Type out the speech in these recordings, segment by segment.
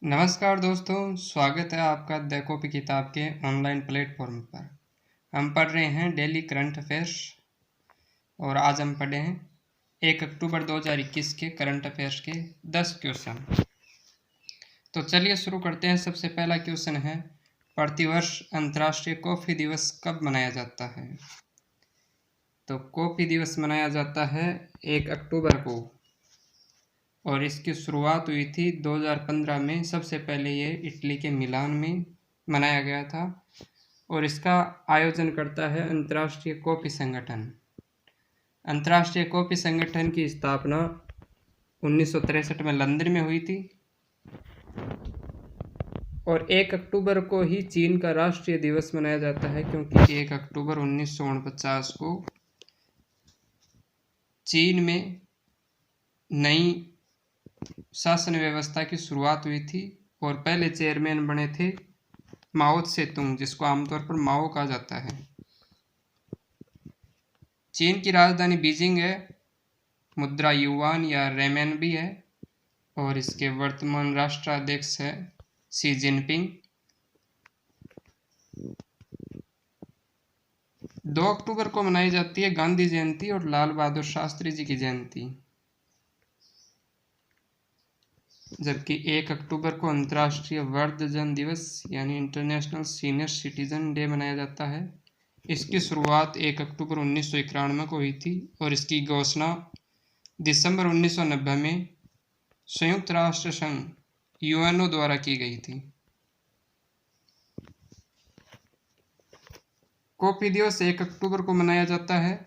नमस्कार दोस्तों, स्वागत है आपका द कॉपी किताब के ऑनलाइन प्लेटफॉर्म पर। हम पढ़ रहे हैं डेली करंट अफेयर्स और आज हम पढ़े हैं 1 अक्टूबर 2021 के करंट अफेयर्स के 10 क्वेश्चन। तो चलिए शुरू करते हैं। सबसे पहला क्वेश्चन है, प्रतिवर्ष अंतर्राष्ट्रीय कॉफ़ी दिवस कब मनाया जाता है? तो कॉफ़ी दिवस मनाया जाता है 1 अक्टूबर को और इसकी शुरुआत हुई थी 2015 में। सबसे पहले ये इटली के मिलान में मनाया गया था और इसका आयोजन करता है अंतर्राष्ट्रीय कॉफ़ी संगठन। अंतर्राष्ट्रीय कॉफ़ी संगठन की स्थापना 1963 में लंदन में हुई थी और 1 अक्टूबर को ही चीन का राष्ट्रीय दिवस मनाया जाता है, क्योंकि 1 अक्टूबर 1949 को चीन में नई शासन व्यवस्था की शुरुआत हुई थी और पहले चेयरमैन बने थे माओ त्से-तुंग, जिसको आमतौर पर माओ कहा जाता है। चीन की राजधानी बीजिंग है, मुद्रा युआन या रेमन भी है और इसके वर्तमान राष्ट्राध्यक्ष है शी जिनपिंग। 2 अक्टूबर को मनाई जाती है गांधी जयंती और लाल बहादुर शास्त्री जी की जयंती, जबकि 1 अक्टूबर को अंतर्राष्ट्रीय वृद्धजन दिवस यानी इंटरनेशनल सीनियर सिटीजन डे मनाया जाता है। इसकी शुरुआत 1 अक्टूबर 1991 को हुई थी और इसकी घोषणा दिसंबर 1990 में संयुक्त राष्ट्र संघ यूएनओ द्वारा की गई थी। कॉफ़ी दिवस 1 अक्टूबर को मनाया जाता है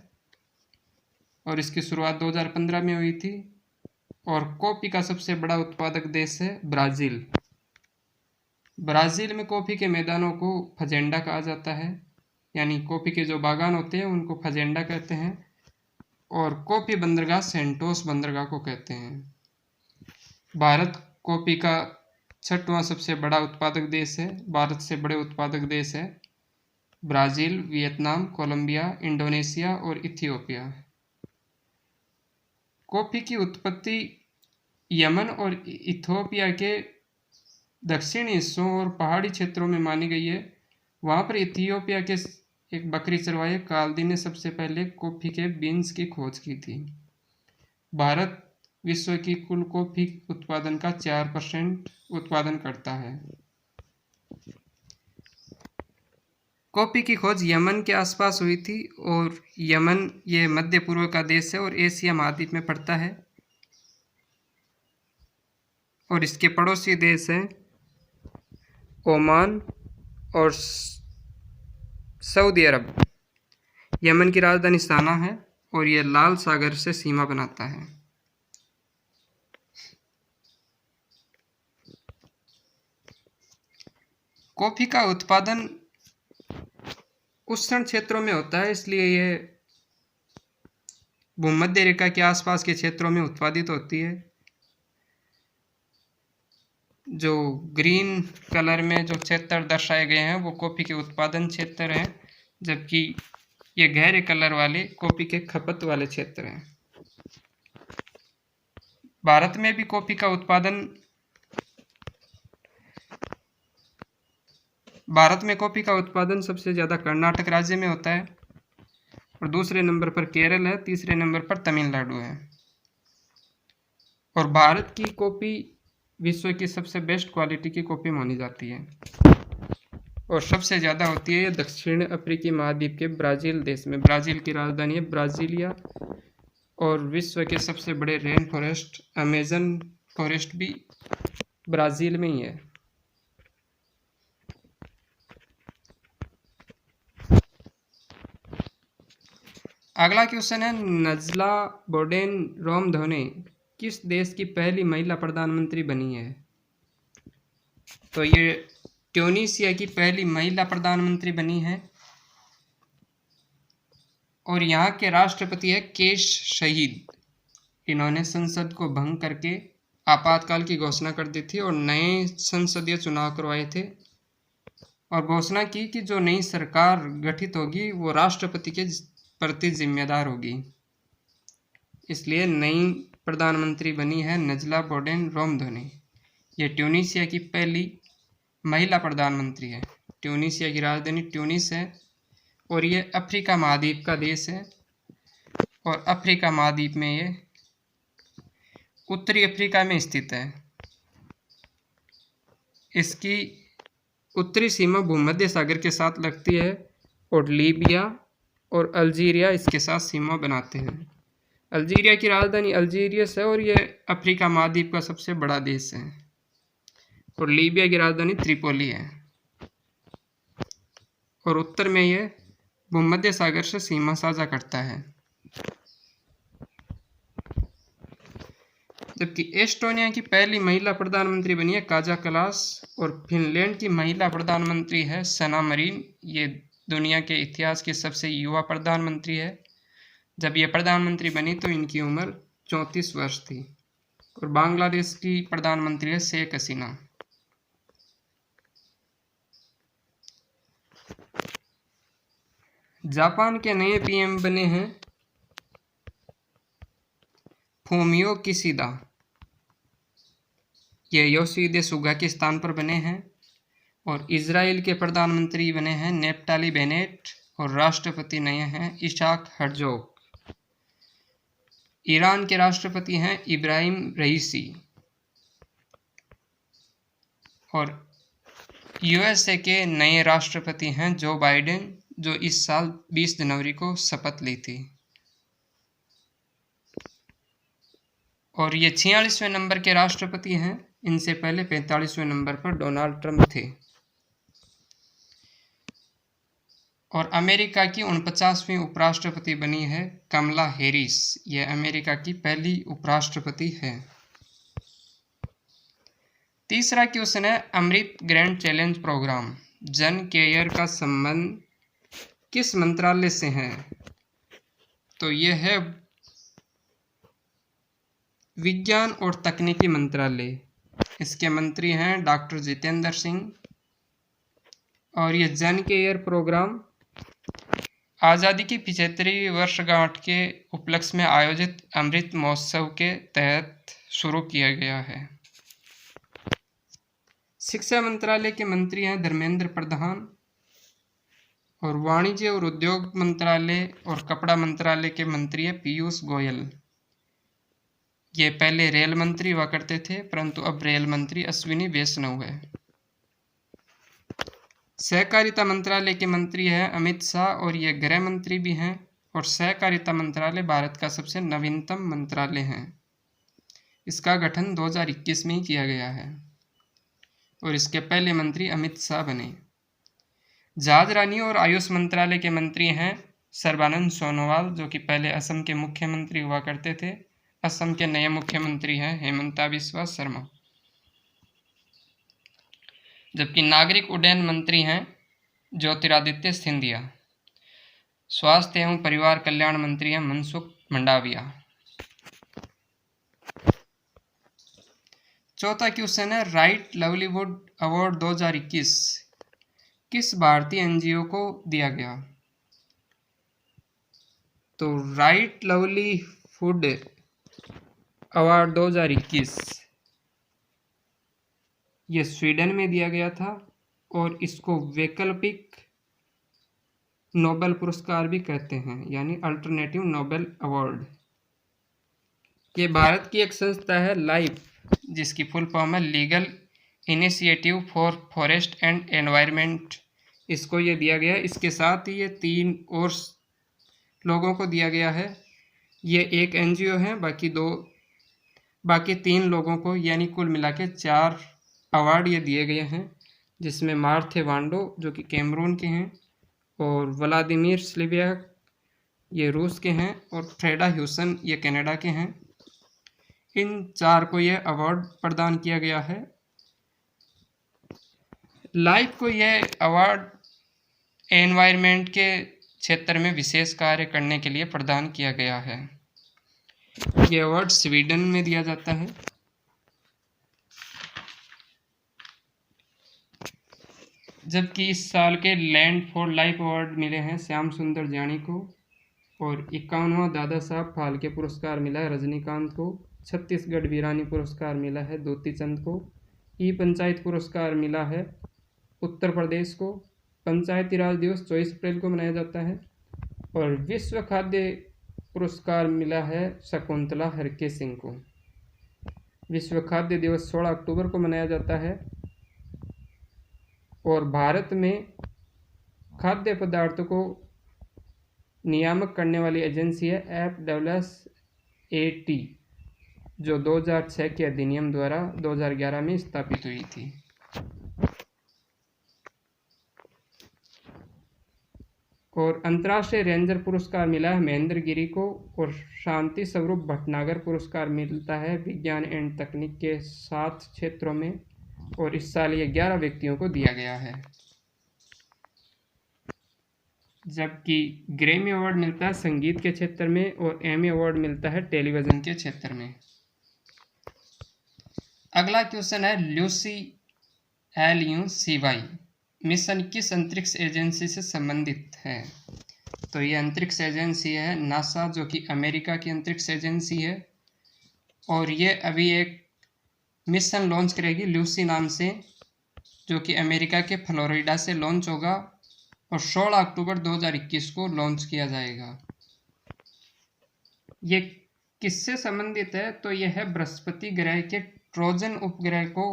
और इसकी शुरुआत 2015 में हुई थी और कॉफ़ी का सबसे बड़ा उत्पादक देश है ब्राज़ील। ब्राज़ील में कॉफ़ी के मैदानों को फजेंडा कहा जाता है, यानी कॉफ़ी के जो बागान होते हैं उनको फजेंडा कहते हैं और कॉफ़ी बंदरगाह सेंटोस बंदरगाह को कहते हैं। भारत कॉफ़ी का 6वां सबसे बड़ा उत्पादक देश है। भारत से बड़े उत्पादक देश है ब्राज़ील, वियतनाम, कोलंबिया, इंडोनेशिया और इथियोपिया। कॉफ़ी की उत्पत्ति यमन और इथियोपिया के दक्षिणी हिस्सों और पहाड़ी क्षेत्रों में मानी गई है। वहाँ पर इथियोपिया के एक बकरी चरवाहे काल्दी ने सबसे पहले कॉफ़ी के बीन्स की खोज की थी। भारत विश्व की कुल कॉफ़ी उत्पादन का 4% उत्पादन करता है। कॉफ़ी की खोज यमन के आसपास हुई थी और यमन ये मध्य पूर्व का देश है और एशिया महाद्वीप में पड़ता है और इसके पड़ोसी देश हैं ओमान और सऊदी अरब। यमन की राजधानी साना है और यह लाल सागर से सीमा बनाता है। कॉफ़ी का उत्पादन उष्ण क्षेत्रों में होता है, इसलिए यह भूमध्य रेखा के आसपास के क्षेत्रों में उत्पादित होती है। जो ग्रीन कलर में जो क्षेत्र दर्शाए गए हैं वो कॉफ़ी के उत्पादन क्षेत्र हैं, जबकि ये गहरे कलर वाले कॉफ़ी के खपत वाले क्षेत्र हैं। भारत में भी कॉफ़ी का उत्पादन सबसे ज़्यादा कर्नाटक राज्य में होता है और दूसरे नंबर पर केरल है, तीसरे नंबर पर तमिलनाडु है। और भारत की कॉफ़ी विश्व की सबसे बेस्ट क्वालिटी की कॉफ़ी मानी जाती है और सबसे ज़्यादा होती है दक्षिण अफ्रीकी महाद्वीप के ब्राज़ील देश में। ब्राज़ील की राजधानी है ब्राज़ीलिया और विश्व के सबसे बड़े रेन फॉरेस्ट अमेजन फॉरेस्ट भी ब्राज़ील में ही है। अगला क्वेश्चन है, नजला बोडेन-रॉमधोने किस देश की पहली महिला प्रधानमंत्री बनी है? तो ये ट्यूनीशिया की पहली महिला प्रधानमंत्री बनी है और यहाँ के राष्ट्रपति है केश शहीद। इन्होंने संसद को भंग करके आपातकाल की घोषणा कर दी थी और नए संसदीय चुनाव करवाए थे और घोषणा की कि जो नई सरकार गठित होगी वो राष्ट्रपति के प्रति जिम्मेदार होगी। इसलिए नई प्रधानमंत्री बनी है नजला बोडेन-रॉमधोने। ये ट्यूनीशिया की पहली महिला प्रधानमंत्री है। ट्यूनीशिया की राजधानी ट्यूनिस है और ये अफ्रीका महाद्वीप का देश है। और अफ्रीका महाद्वीप में ये उत्तरी अफ्रीका में स्थित है। इसकी उत्तरी सीमा भूमध्य सागर के साथ लगती है और लीबिया और अल्जीरिया इसके साथ सीमा बनाते हैं। अल्जीरिया की राजधानी अल्जीरियस है और ये अफ्रीका महाद्वीप का सबसे बड़ा देश है। और लीबिया की राजधानी त्रिपोली है और उत्तर में यह भूमध्य सागर से सीमा साझा करता है। जबकि एस्टोनिया की पहली महिला प्रधानमंत्री बनी है काजा कलास और फिनलैंड की महिला प्रधानमंत्री है सना मरीन। ये दुनिया के इतिहास की सबसे युवा प्रधानमंत्री है। जब ये प्रधानमंत्री बनी तो इनकी उम्र 34 वर्ष थी। और बांग्लादेश की प्रधानमंत्री है शेख हसीना। जापान के नए पीएम बने हैं फूमियो किशिदा। ये योशिहिदे सुगा के स्थान पर बने हैं। और इजराइल के प्रधानमंत्री बने हैं नेफ्ताली बेनेट और राष्ट्रपति नए हैं इशाक हर्जोग। ईरान के राष्ट्रपति हैं इब्राहिम रईसी। और यूएसए के नए राष्ट्रपति हैं जो बाइडेन, जो इस साल 20 जनवरी को शपथ ली थी। और ये 46वें नंबर के राष्ट्रपति हैं। इनसे पहले 45वें नंबर पर डोनाल्ड ट्रंप थे। और अमेरिका की 49वीं उपराष्ट्रपति बनी है कमला हैरिस। यह अमेरिका की पहली उपराष्ट्रपति है। तीसरा क्वेश्चन है अमृत ग्रैंड चैलेंज प्रोग्राम जन केयर का संबंध किस मंत्रालय से है? तो यह है विज्ञान और तकनीकी मंत्रालय। इसके मंत्री हैं डॉक्टर जितेंद्र सिंह। और ये जन केयर प्रोग्राम आज़ादी की 75वीं वर्षगांठ के उपलक्ष्य में आयोजित अमृत महोत्सव के तहत शुरू किया गया है। शिक्षा मंत्रालय के मंत्री हैं धर्मेंद्र प्रधान। और वाणिज्य और उद्योग मंत्रालय और कपड़ा मंत्रालय के मंत्री हैं पीयूष गोयल। ये पहले रेल मंत्री हुआ करते थे परंतु अब रेल मंत्री अश्विनी वैष्णव है। सहकारिता मंत्रालय के मंत्री हैं अमित शाह और ये गृह मंत्री भी हैं। और सहकारिता मंत्रालय भारत का सबसे नवीनतम मंत्रालय है। इसका गठन 2021 में ही किया गया है और इसके पहले मंत्री अमित शाह बने। जहाज रानी और आयुष मंत्रालय के मंत्री हैं सर्बानंद सोनोवाल, जो कि पहले असम के मुख्यमंत्री हुआ करते थे। असम के नए मुख्यमंत्री हैं हेमंता बिस्वा शर्मा। जबकि नागरिक उड्डयन मंत्री हैं ज्योतिरादित्य सिंधिया। स्वास्थ्य एवं परिवार कल्याण मंत्री हैं मनसुख मंडाविया। चौथा क्वेश्चन है राइट लाइवलीहुड अवार्ड 2021 किस भारतीय एनजीओ को दिया गया? तो राइट लाइवलीहुड अवार्ड 2021 ये स्वीडन में दिया गया था और इसको वैकल्पिक नोबेल पुरस्कार भी कहते हैं, यानी अल्टरनेटिव नोबेल अवार्ड। ये भारत की एक संस्था है लाइफ, जिसकी फुल फॉर्म है legal initiative for forest and environment. इसको ये दिया गया है। इसके साथ ही ये 3 और लोगों को दिया गया है। ये एक एनजीओ है, बाकी 3 लोगों को, यानी कुल मिला के 4 अवार्ड ये दिए गए हैं, जिसमें मार्थे वांडो जो कि कैमरून के हैं और व्लादिमीर स्लिवियाक ये रूस के हैं और फ्रेडा ह्यूसन ये कनाडा के हैं। इन 4 को ये अवार्ड प्रदान किया गया है। लाइफ को यह अवार्ड एनवायरनमेंट के क्षेत्र में विशेष कार्य करने के लिए प्रदान किया गया है। ये अवार्ड स्वीडन में दिया जाता है। जबकि इस साल के लैंड फॉर लाइफ अवार्ड मिले हैं श्याम सुंदर जानी को और 51वां दादा साहब फाल्के पुरस्कार मिला है रजनीकांत को। छत्तीसगढ़ वीरानी पुरस्कार मिला है द्युति चंद को ई पंचायत पुरस्कार मिला है उत्तर प्रदेश को। पंचायती राज दिवस 24 अप्रैल को मनाया जाता है। और विश्व खाद्य पुरस्कार मिला है शकुंतला हरके सिंह को। विश्व खाद्य दिवस 16 अक्टूबर को मनाया जाता है। और भारत में खाद्य पदार्थों को नियामक करने वाली एजेंसी है FSSAI, जो 2006 के अधिनियम द्वारा 2011 में स्थापित हुई थी। और अंतर्राष्ट्रीय रेंजर पुरस्कार मिला है महेंद्र गिरी को। और शांति स्वरूप भटनागर पुरस्कार मिलता है विज्ञान एवं तकनीक के 7 क्षेत्रों में। और इस साल ये 11 व्यक्तियों को दिया गया है। जबकि ग्रैमी अवार्ड मिलता है संगीत के क्षेत्र में और एमी अवार्ड मिलता है टेलीविजन के क्षेत्र में। अगला क्वेश्चन है ल्यूसी LUCY मिशन किस अंतरिक्ष एजेंसी से संबंधित है? तो ये अंतरिक्ष एजेंसी है नासा, जो कि अमेरिका की अंतरिक्ष एजेंसी है। और ये अभी एक मिशन लॉन्च करेगी ल्यूसी नाम से, जो कि अमेरिका के फ्लोरिडा से लॉन्च होगा और 16 अक्टूबर 2021 को लॉन्च किया जाएगा। ये किससे संबंधित है? तो यह है बृहस्पति ग्रह के ट्रोजन उपग्रह को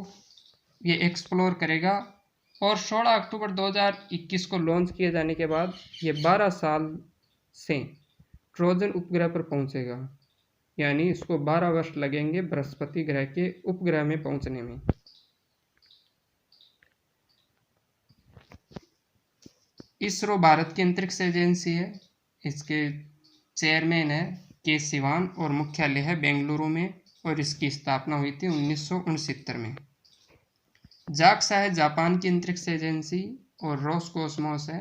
ये एक्सप्लोर करेगा। और 16 अक्टूबर 2021 को लॉन्च किए जाने के बाद ये 12 साल से ट्रोजन उपग्रह पर पहुंचेगा। यानी इसको 12 वर्ष लगेंगे बृहस्पति ग्रह के उपग्रह में पहुंचने में। इसरो भारत की अंतरिक्ष एजेंसी है। इसके चेयरमैन है के सिवान और मुख्यालय है बेंगलुरु में। और इसकी स्थापना हुई थी 1969 में। जाक्सा है जापान की अंतरिक्ष एजेंसी। और रोसकोसमोस है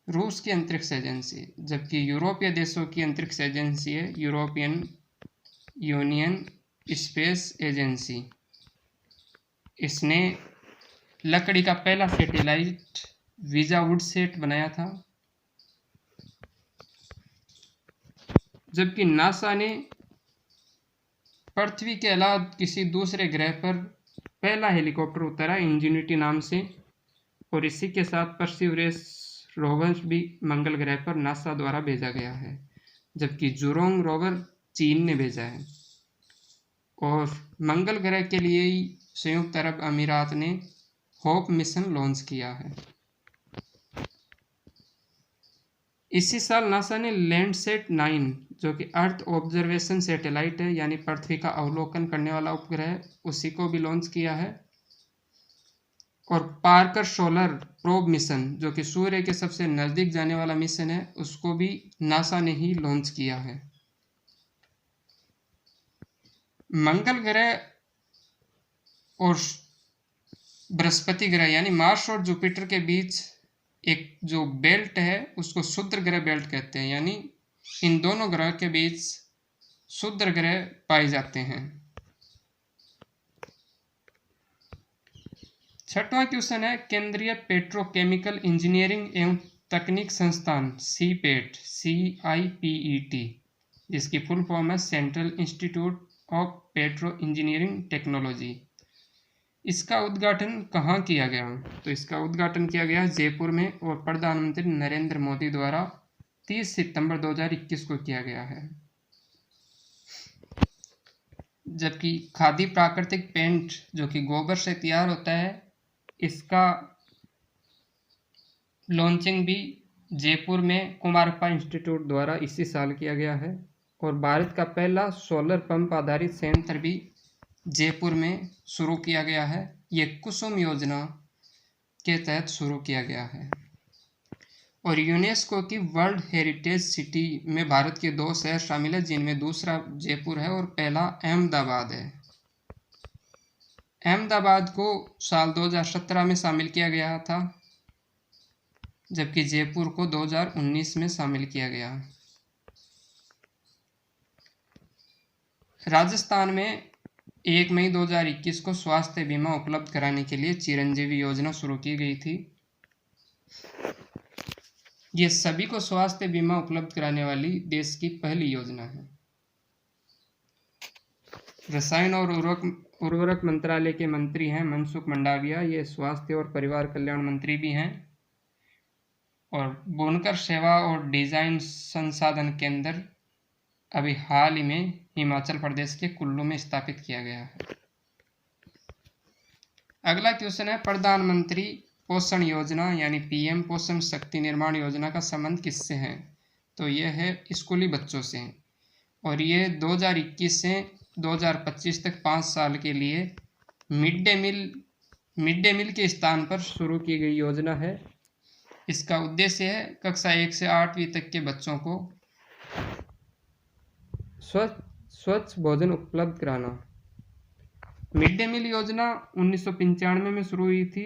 रूस की अंतरिक्ष एजेंसी। जबकि यूरोपीय देशों की अंतरिक्ष एजेंसी है यूरोपियन यूनियन स्पेस एजेंसी। इसने लकड़ी का पहला सैटेलाइट वीजा वुडसेट बनाया था। जबकि नासा ने पृथ्वी के अलावा किसी दूसरे ग्रह पर पहला हेलीकॉप्टर उतारा इंजेन्युटी नाम से। और इसी के साथ परसिवरेंस रोवर भी मंगल ग्रह पर नासा द्वारा भेजा गया है। जबकि जुरोंग रोवर चीन ने भेजा है। और मंगल ग्रह के लिए ही संयुक्त अरब अमीरात ने होप मिशन लॉन्च किया है। इसी साल नासा ने लैंडसैट 9, जो कि अर्थ ऑब्जर्वेशन सैटेलाइट है, यानी पृथ्वी का अवलोकन करने वाला उपग्रह, उसी को भी लॉन्च किया है। और पार्कर सोलर प्रोब मिशन, जो कि सूर्य के सबसे नजदीक जाने वाला मिशन है, उसको भी नासा ने ही लॉन्च किया है। मंगल ग्रह और बृहस्पति ग्रह यानी मार्स और जुपिटर के बीच एक जो बेल्ट है उसको क्षुद्र ग्रह बेल्ट कहते हैं। यानी इन दोनों ग्रह के बीच क्षुद्र ग्रह पाए जाते हैं। छठवां क्वेश्चन है केंद्रीय पेट्रोकेमिकल इंजीनियरिंग एवं तकनीक संस्थान CPET CIPET, जिसकी फुल फॉर्म है central institute of petro engineering technology. इसका उद्घाटन कहाँ किया गया? तो इसका उद्घाटन किया गया जयपुर में और प्रधानमंत्री नरेंद्र मोदी द्वारा 30 सितंबर 2021 को किया गया है। जबकि खादी प्राकृतिक पेंट, जो कि गोबर से तैयार होता है, इसका लॉन्चिंग भी जयपुर में कुमारप्पा इंस्टीट्यूट द्वारा इसी साल किया गया है। और भारत का पहला सोलर पंप आधारित संयंत्र भी जयपुर में शुरू किया गया है। ये कुसुम योजना के तहत शुरू किया गया है। और यूनेस्को की वर्ल्ड हेरिटेज सिटी में भारत के 2 शहर शामिल है, जिनमें दूसरा जयपुर है और पहला अहमदाबाद है। अहमदाबाद को साल 2017 में शामिल किया गया था, जबकि जयपुर को 2019 में शामिल किया गया। राजस्थान में 1 मई 2021 को स्वास्थ्य बीमा उपलब्ध कराने के लिए चिरंजीवी योजना शुरू की गई थी। ये सभी को स्वास्थ्य बीमा उपलब्ध कराने वाली देश की पहली योजना है। रसायन और उर्वरक मंत्रालय के मंत्री हैं मनसुख मंडाविया, ये स्वास्थ्य और परिवार कल्याण मंत्री भी हैं। और बुनकर सेवा और डिजाइन संसाधन केंद्र अभी हाल ही में हिमाचल प्रदेश के कुल्लू में स्थापित किया गया है। अगला क्वेश्चन है, प्रधानमंत्री पोषण योजना यानी पीएम पोषण शक्ति निर्माण योजना का संबंध किससे है? तो यह है स्कूली बच्चों से, और ये 2021 से 2025 तक 5 साल के लिए मिड डे मील के स्थान पर शुरू की गई योजना है। इसका उद्देश्य है कक्षा 1 से 8वीं तक के बच्चों को स्वच्छ भोजन उपलब्ध कराना। मिड डे मील योजना 1995 में शुरू हुई थी,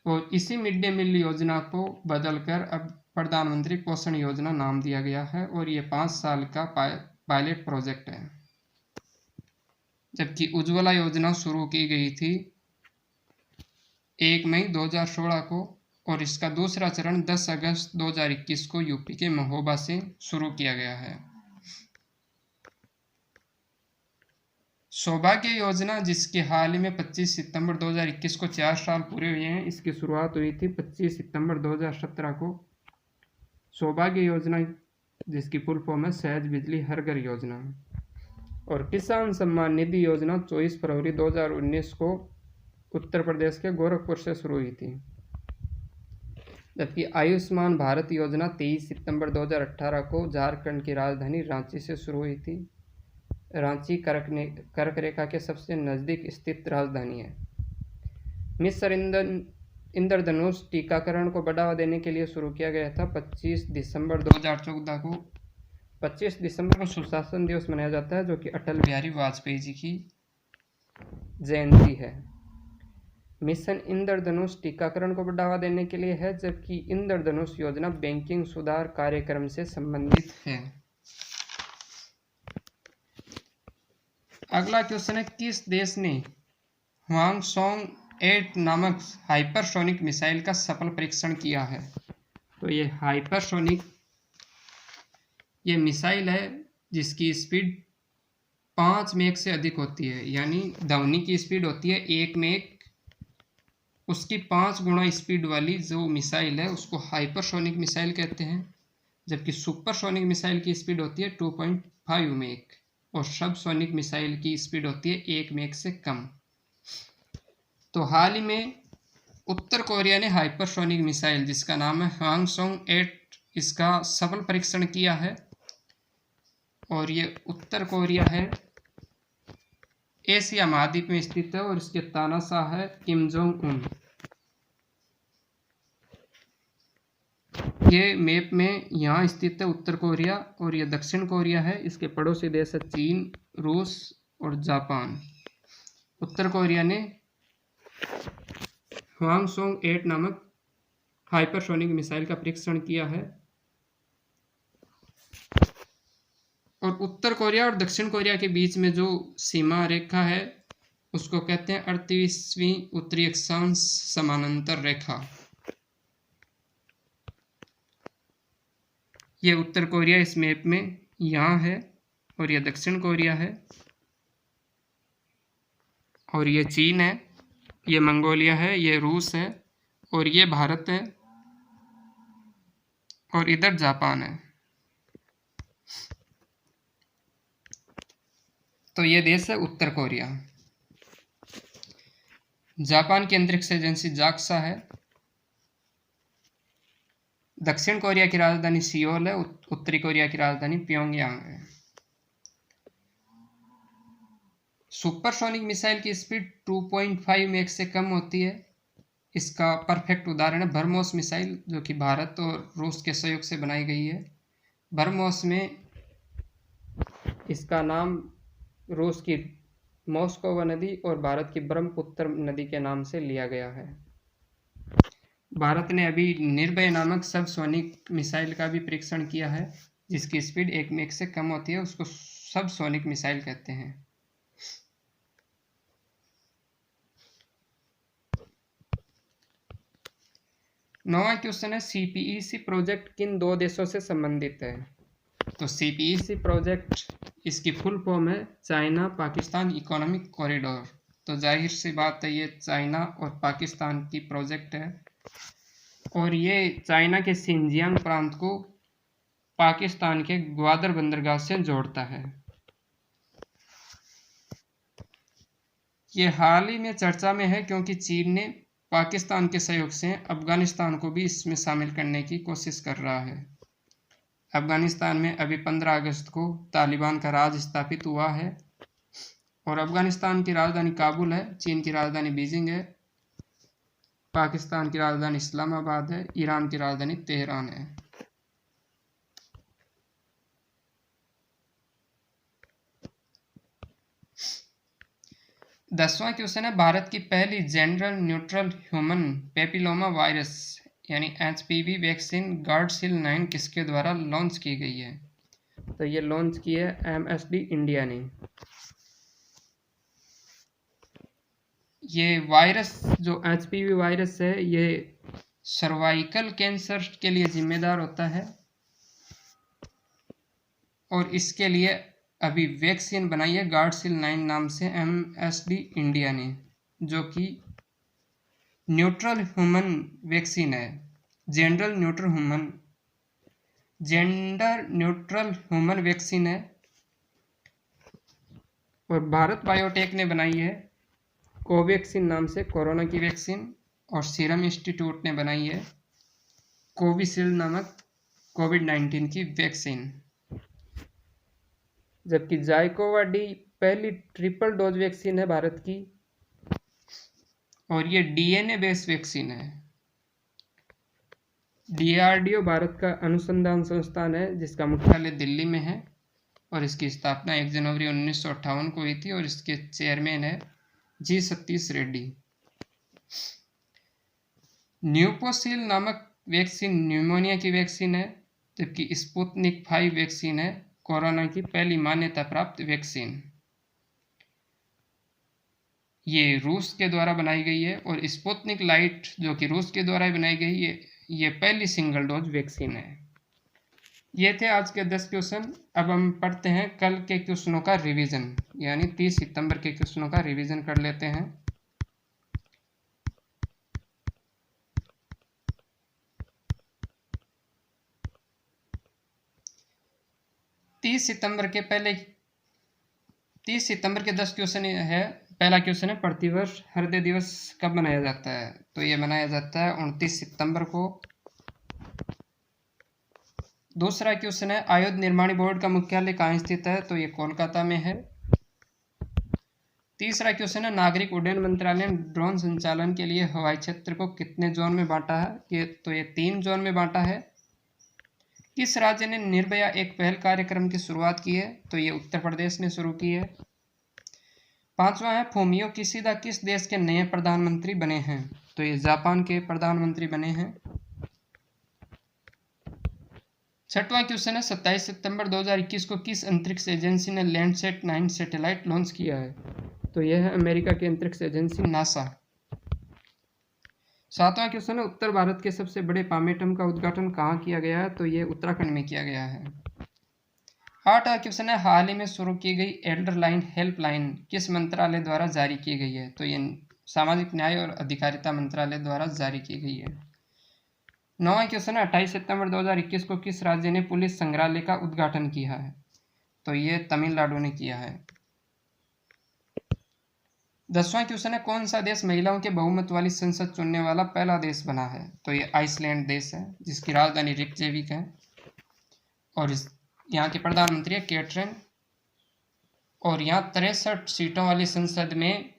और इसी मिड डे मील योजना को बदलकर अब प्रधानमंत्री पोषण योजना नाम दिया गया है, और ये 5 साल का पायलट प्रोजेक्ट है। जबकि उज्ज्वला योजना शुरू की गई थी 1 मई 2016 को, और इसका दूसरा चरण 10 अगस्त 2021 को यूपी के महोबा से शुरू किया गया है। सौभाग्य योजना, जिसके हाल ही में 25 सितंबर 2021 को 4 साल पूरे हुए हैं, इसकी शुरुआत हुई थी 25 सितंबर 2017 को। सौभाग्य योजना, जिसकी फुल फॉर्म है सहज बिजली हर घर योजना। और किसान सम्मान निधि योजना 24 फरवरी 2019 को उत्तर प्रदेश के गोरखपुर से शुरू हुई थी। जबकि आयुष्मान भारत योजना 23 सितंबर 2018 को झारखंड की राजधानी रांची से शुरू हुई थी। रांची कर्क रेखा के सबसे नज़दीक स्थित राजधानी है। मिस्र इंद्रधनुष टीकाकरण को बढ़ावा देने के लिए शुरू किया गया था 25 दिसंबर 2014 को। 25 दिसंबर को सुशासन दिवस मनाया जाता है, जो कि अटल बिहारी वाजपेयी जी की जयंती है। मिशन इंद्रधनुष टीकाकरण को बढ़ावा देने के लिए है, जबकि इंद्रधनुष योजना बैंकिंग सुधार कार्यक्रम से संबंधित है। अगला क्वेश्चन है, किस देश ने ह्वांगसोंग 8 नामक हाइपरसोनिक मिसाइल का सफल परीक्षण किया है? तो ये हाइपरसोनिक ये मिसाइल है जिसकी स्पीड 5 मैक से अधिक होती है, यानी ध्वनि की स्पीड होती है 1 मैक, उसकी 5 गुना स्पीड वाली जो मिसाइल है उसको हाइपरसोनिक मिसाइल कहते हैं। जबकि सुपरसोनिक मिसाइल की स्पीड होती है 2.5 मैक, और सबसोनिक मिसाइल की स्पीड होती है 1 मैक से कम। तो हाल ही में उत्तर कोरिया ने हाइपरसोनिक मिसाइल, जिसका नाम है ह्वांगसोंग 8, इसका सफल परीक्षण किया है। और ये उत्तर कोरिया है, एशिया महाद्वीप में स्थित है, और इसके तानाशाह है किम जोंग उन। ये मैप में यहाँ स्थित है उत्तर कोरिया, और ये दक्षिण कोरिया है। इसके पड़ोसी देश है चीन, रूस और जापान। उत्तर कोरिया ने ह्वांगसोंग 8 नामक हाइपरसोनिक मिसाइल का परीक्षण किया है। और उत्तर कोरिया और दक्षिण कोरिया के बीच में जो सीमा रेखा है उसको कहते हैं 38वीं उत्तरी अक्षांश समानांतर रेखा। ये उत्तर कोरिया इस मैप में यहाँ है, और ये दक्षिण कोरिया है, और ये चीन है, ये मंगोलिया है, ये रूस है, और ये भारत है, और इधर जापान है। तो ये देश है उत्तर कोरिया। जापान की अंतरिक्ष एजेंसी जाक्सा है। दक्षिण कोरिया की राजधानी सियोल है, उत्तरी कोरिया की राजधानी प्योंगयांग है। सुपरसोनिक मिसाइल की स्पीड 2.5 मैक से कम होती है। इसका परफेक्ट उदाहरण है ब्रह्मोस मिसाइल, जो कि भारत और रूस के सहयोग से बनाई गई है। ब्रह्मोस में इसका नाम रूस की मॉस्कोवा नदी और भारत की ब्रह्मपुत्र नदी के नाम से लिया गया है। भारत ने अभी निर्भय नामक सबसोनिक मिसाइल का भी परीक्षण किया है, जिसकी स्पीड 1 मैक से कम होती है, उसको सबसोनिक मिसाइल कहते हैं। नौवां क्वेश्चन है, सीपीईसी प्रोजेक्ट किन 2 देशों से संबंधित है? तो CPEC प्रोजेक्ट, इसकी फुल फॉर्म है चाइना पाकिस्तान इकोनॉमिक कॉरिडोर। तो जाहिर सी बात है ये चाइना और पाकिस्तान की प्रोजेक्ट है, और ये चाइना के सिंजियांग प्रांत को पाकिस्तान के ग्वादर बंदरगाह से जोड़ता है। ये हाल ही में चर्चा में है क्योंकि चीन ने पाकिस्तान के सहयोग से अफगानिस्तान को भी इसमें शामिल करने की कोशिश कर रहा है। अफगानिस्तान में अभी 15 अगस्त को तालिबान का राज स्थापित हुआ है, और अफगानिस्तान की राजधानी काबुल है, चीन की राजधानी बीजिंग है, पाकिस्तान की राजधानी इस्लामाबाद है, ईरान की राजधानी तेहरान है। दसवां क्वेश्चन है, भारत की पहली gender neutral human papilloma virus यानी HPV वैक्सीन गार्डसिल 9 किसके द्वारा लॉन्च की गई है? तो ये लॉन्च की है MSD इंडिया ने। ये वायरस जो HPV वायरस है ये सर्वाइकल कैंसर के लिए जिम्मेदार होता है, और इसके लिए अभी वैक्सीन बनाई है गार्डसिल 9 नाम से MSD इंडिया ने, जो कि न्यूट्रल ह्यूमन वैक्सीन है, जेंडर न्यूट्रल ह्यूमन वैक्सीन है। और भारत बायोटेक ने बनाई है कोवैक्सीन नाम से कोरोना की वैक्सीन, और सीरम इंस्टीट्यूट ने बनाई है कोविशील्ड नामक कोविड-19 की वैक्सीन। जबकि जाइकोवा-डी पहली ट्रिपल डोज वैक्सीन है भारत की, और ये DNA बेस्ड वैक्सीन है। DRDO भारत का अनुसंधान संस्थान है जिसका मुख्यालय दिल्ली में है, और इसकी स्थापना 1 जनवरी 1958 को हुई थी, और इसके चेयरमैन है G सतीश रेड्डी। न्यूपोसिल नामक वैक्सीन न्यूमोनिया की वैक्सीन है, जबकि स्पुतनिक 5 वैक्सीन है कोरोना की पहली मान्यता प्राप्त वैक्सीन। ये रूस के द्वारा बनाई गई है, और स्पुतनिक लाइट जो कि रूस के द्वारा बनाई गई है, ये पहली सिंगल डोज वैक्सीन है। ये थे आज के 10 क्वेश्चन। अब हम पढ़ते हैं कल के क्वेश्चनों का रिवीजन, यानी 30 सितंबर के क्वेश्चनों का रिवीजन कर लेते हैं। तीस सितंबर के 10 क्वेश्चन है। पहला क्वेश्चन है, प्रतिवर्ष हृदय दिवस कब मनाया जाता है? तो ये मनाया जाता है 29 सितंबर को। दूसरा क्वेश्चन है, आयुध निर्माणी बोर्ड का मुख्यालय कहाँ स्थित है? तो ये कोलकाता में है। तीसरा क्वेश्चन है, नागरिक उड्डयन मंत्रालय ने ड्रोन संचालन के लिए हवाई क्षेत्र को कितने जोन में बांटा है? तो ये 3 जोन में बांटा है। किस राज्य ने निर्भया एक पहल कार्यक्रम की शुरुआत की है? तो ये उत्तर प्रदेश ने शुरू की है। पांचवा है, फूमियो किशिदा किस देश के नए प्रधानमंत्री बने हैं? तो ये जापान के प्रधानमंत्री बने हैं। छठवां क्वेश्चन है, 27 सितंबर 2021 को किस अंतरिक्ष एजेंसी ने लैंडसैट 9 सैटेलाइट लॉन्च किया है? तो यह है अमेरिका की अंतरिक्ष एजेंसी नासा। सातवां क्वेश्चन है, उत्तर भारत के सबसे बड़े पामेटम का उद्घाटन कहाँ किया गया है? तो ये उत्तराखंड में किया गया है। आठवां क्वेश्चन है, हाल ही में शुरू की गई एल्डर लाइन हेल्पलाइन किस मंत्रालय द्वारा जारी की गई है? तो ये सामाजिक न्याय और अधिकारिता मंत्रालय द्वारा जारी की गई है। नौवां क्वेश्चन है, 28 सितंबर 2021 को किस राज्य ने पुलिस संग्रहालय का उद्घाटन किया है? तो ये तमिलनाडु ने किया है। 10वां क्वेश्चन है, कौन सा देश महिलाओं के बहुमत वाली संसद चुनने वाला पहला देश बना है? तो ये आइसलैंड देश है, जिसकी राजधानी रिकजेविक है, और यहाँ के प्रधानमंत्री है कैटरिन, और यहाँ 63 सीटों वाली संसद में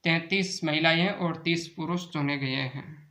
33 महिलाएं और 30 पुरुष चुने गए हैं।